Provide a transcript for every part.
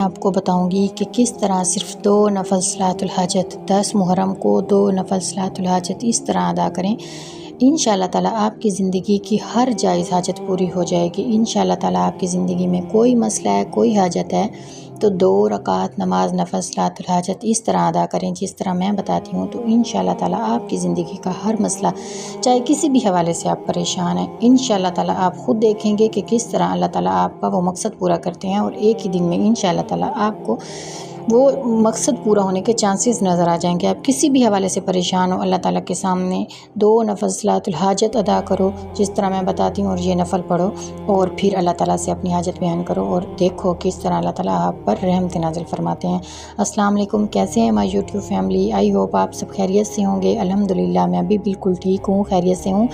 آپ کو بتاؤں گی کہ کس طرح صرف 2 نفل صلاۃ الحاجت 10 محرم کو 2 نفل صلاۃ الحاجت اس طرح ادا کریں، انشاءاللہ تعالیٰ آپ کی زندگی کی ہر جائز حاجت پوری ہو جائے گی۔ انشاءاللہ تعالیٰ آپ کی زندگی میں کوئی مسئلہ ہے، کوئی حاجت ہے تو 2 رکعت نماز نفل صلاۃ الحاجت اس طرح ادا کریں جس طرح میں بتاتی ہوں، تو انشاءاللہ تعالیٰ آپ کی زندگی کا ہر مسئلہ، چاہے کسی بھی حوالے سے آپ پریشان ہیں، انشاءاللہ تعالیٰ آپ خود دیکھیں گے کہ کس طرح اللہ تعالیٰ آپ کا وہ مقصد پورا کرتے ہیں، اور ایک ہی دن میں انشاءاللہ تعالیٰ آپ کو وہ مقصد پورا ہونے کے چانسز نظر آ جائیں گے۔ آپ کسی بھی حوالے سے پریشان ہو، اللہ تعالیٰ کے سامنے 2 نفل صلاۃ الحاجت ادا کرو جس طرح میں بتاتی ہوں، اور یہ نفل پڑھو، اور پھر اللہ تعالیٰ سے اپنی حاجت بیان کرو، اور دیکھو کس طرح اللہ تعالیٰ آپ پر رحمت نازل فرماتے ہیں۔ السلام علیکم، کیسے ہیں مائی یوٹیوب فیملی؟ آئی ہوپ آپ سب خیریت سے ہوں گے۔ الحمدللہ میں بھی بالکل ٹھیک ہوں، خیریت سے ہوں۔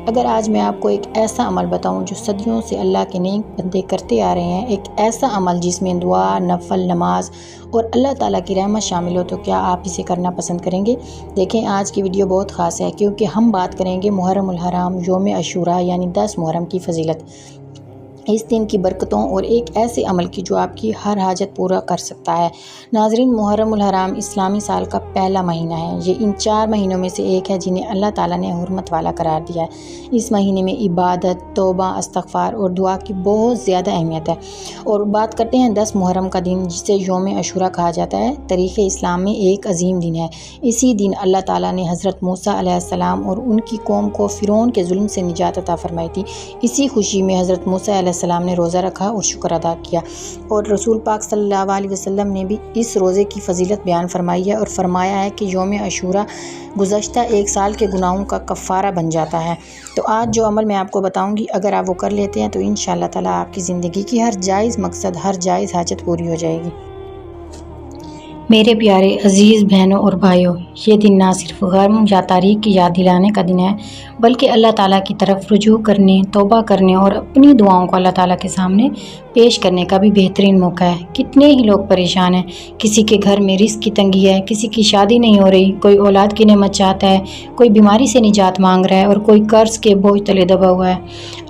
اگر آج میں آپ کو ایک ایسا عمل بتاؤں جو صدیوں سے اللہ کے نیک بندے کرتے آ رہے ہیں، ایک ایسا عمل جس میں دعا، نفل، نماز اور اللہ تعالیٰ کی رحمت شامل ہو، تو کیا آپ اسے کرنا پسند کریں گے؟ دیکھیں آج کی ویڈیو بہت خاص ہے، کیونکہ ہم بات کریں گے محرم الحرام یوم عاشوراء یعنی 10 محرم کی فضیلت، اس دن کی برکتوں اور ایک ایسے عمل کی جو آپ کی ہر حاجت پورا کر سکتا ہے۔ ناظرین، محرم الحرام اسلامی سال کا پہلا مہینہ ہے۔ یہ ان 4 مہینوں میں سے ایک ہے جنہیں اللہ تعالیٰ نے حرمت والا قرار دیا ہے۔ اس مہینے میں عبادت، توبہ، استغفار اور دعا کی بہت زیادہ اہمیت ہے۔ اور بات کرتے ہیں 10 محرم کا دن، جسے یوم عاشوراء کہا جاتا ہے، تاریخ اسلام میں ایک عظیم دن ہے۔ اسی دن اللہ تعالیٰ نے حضرت موسیٰ علیہ السلام اور ان کی قوم کو فرعون کے ظلم سے نجات عطا فرمائی تھی۔ اسی خوشی میں حضرت موسیٰ علیہ السلام نے روزہ رکھا اور شکر ادا کیا، اور رسول پاک صلی اللہ علیہ وسلم نے بھی اس روزے کی فضیلت بیان فرمائی ہے، اور فرمایا ہے کہ یوم عاشوراء گزشتہ 1 سال کے گناہوں کا کفارہ بن جاتا ہے۔ تو آج جو عمل میں آپ کو بتاؤں گی، اگر آپ وہ کر لیتے ہیں تو انشاءاللہ تعالیٰ آپ کی زندگی کی ہر جائز مقصد، ہر جائز حاجت پوری ہو جائے گی۔ میرے پیارے عزیز بہنوں اور بھائیوں، یہ دن نہ صرف غم یا تاریخ کی یاد دلانے کا دن ہے، بلکہ اللہ تعالیٰ کی طرف رجوع کرنے، توبہ کرنے اور اپنی دعاؤں کو اللہ تعالیٰ کے سامنے پیش کرنے کا بھی بہترین موقع ہے۔ کتنے ہی لوگ پریشان ہیں، کسی کے گھر میں رزق کی تنگی ہے، کسی کی شادی نہیں ہو رہی، کوئی اولاد کی نعمت چاہتا ہے، کوئی بیماری سے نجات مانگ رہا ہے، اور کوئی قرض کے بوجھ تلے دبا ہوا ہے۔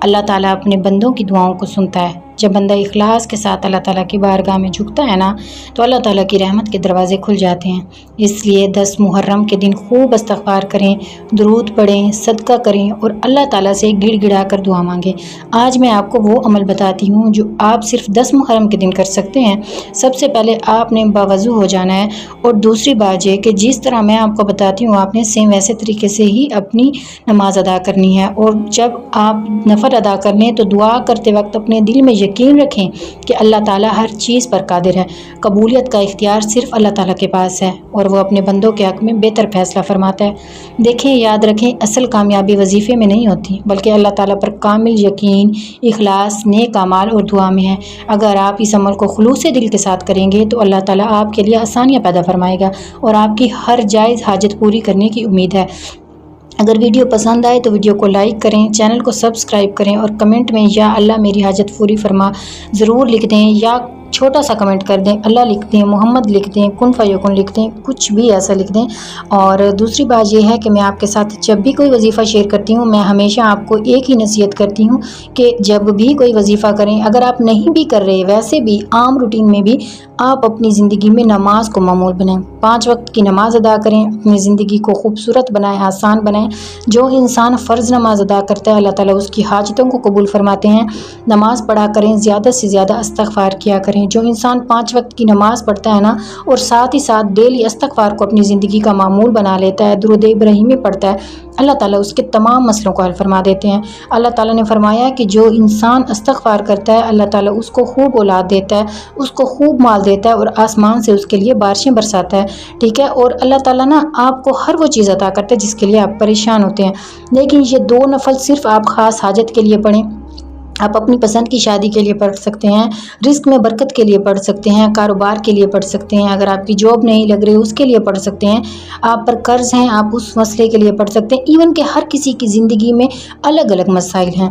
اللہ تعالیٰ اپنے بندوں کی دعاؤں کو سنتا ہے۔ جب بندہ اخلاص کے ساتھ اللہ تعالیٰ کی بارگاہ میں جھکتا ہے نا، تو اللہ تعالیٰ کی رحمت کے دروازے کھل جاتے ہیں۔ اس لیے 10 محرم کے دن خوب استغفار کریں، درود پڑھیں، صدقہ کریں اور اللہ تعالیٰ سے گڑ گڑا کر دعا مانگیں۔ آج میں آپ کو وہ عمل بتاتی ہوں جو آپ صرف 10 محرم کے دن کر سکتے ہیں۔ سب سے پہلے آپ نے باوضو ہو جانا ہے، اور دوسری بات یہ کہ جس طرح میں آپ کو بتاتی ہوں، آپ نے سیم ویسے طریقے سے ہی اپنی نماز ادا کرنی ہے، اور جب آپ نفل ادا کر لیں تو دعا کرتے وقت اپنے دل میں یقین رکھیں کہ اللہ تعالیٰ ہر چیز پر قادر ہے۔ قبولیت کا اختیار صرف اللہ تعالیٰ کے پاس ہے، اور وہ اپنے بندوں کے حق میں بہتر فیصلہ فرماتا ہے۔ دیکھیں، یاد رکھیں، اصل کامیابی وظیفے میں نہیں ہوتی، بلکہ اللہ تعالیٰ پر کامل یقین، اخلاص، نیک اعمال اور دعا میں ہے۔ اگر آپ اس عمل کو خلوص دل کے ساتھ کریں گے تو اللہ تعالیٰ آپ کے لیے آسانیاں پیدا فرمائے گا، اور آپ کی ہر جائز حاجت پوری کرنے کی امید ہے۔ اگر ویڈیو پسند آئے تو ویڈیو کو لائک کریں، چینل کو سبسکرائب کریں، اور کمنٹ میں یا اللہ میری حاجت پوری فرما ضرور لکھ دیں، یا چھوٹا سا کمنٹ کر دیں، اللہ لکھ دیں، محمد لکھ دیں، کن فیکن لکھ دیں، کچھ بھی ایسا لکھ دیں۔ اور دوسری بات یہ ہے کہ میں آپ کے ساتھ جب بھی کوئی وظیفہ شیئر کرتی ہوں، میں ہمیشہ آپ کو ایک ہی نصیحت کرتی ہوں کہ جب بھی کوئی وظیفہ کریں، اگر آپ نہیں بھی کر رہے، ویسے بھی عام روٹین میں بھی آپ اپنی زندگی میں نماز کو معمول بنائیں، 5 وقت کی نماز ادا کریں، اپنی زندگی کو خوبصورت بنائیں، آسان بنائیں۔ جو انسان فرض نماز ادا کرتا ہے، اللہ تعالیٰ اس کی حاجتوں کو قبول فرماتے ہیں۔ نماز پڑھا کریں، زیادہ سے زیادہ استغفار کیا کریں۔ جو انسان 5 وقت کی نماز پڑھتا ہے نا، اور ساتھ ہی ساتھ ڈیلی استغفار کو اپنی زندگی کا معمول بنا لیتا ہے، درود ابراہیمی پڑھتا ہے، اللہ تعالیٰ اس کے تمام مسئلوں کو حل فرما دیتے ہیں۔ اللہ تعالیٰ نے فرمایا کہ جو انسان استغفار کرتا ہے، اللہ تعالیٰ اس کو خوب اولاد دیتا ہے، اس کو خوب مال دیتا ہے، اور آسمان سے اس کے لیے بارشیں برساتا ہے، ٹھیک ہے۔ اور اللہ تعالیٰ نا آپ کو ہر وہ چیز عطا کرتا ہے جس کے لیے آپ پریشان ہوتے ہیں۔ لیکن یہ 2 نفل صرف آپ خاص حاجت کے لیے پڑھیں۔ آپ اپنی پسند کی شادی کے لیے پڑھ سکتے ہیں، رزق میں برکت کے لیے پڑھ سکتے ہیں، کاروبار کے لیے پڑھ سکتے ہیں، اگر آپ کی جاب نہیں لگ رہی اس کے لیے پڑھ سکتے ہیں، آپ پر قرض ہیں آپ اس مسئلے کے لیے پڑھ سکتے ہیں۔ ایون کہ ہر کسی کی زندگی میں الگ الگ مسائل ہیں،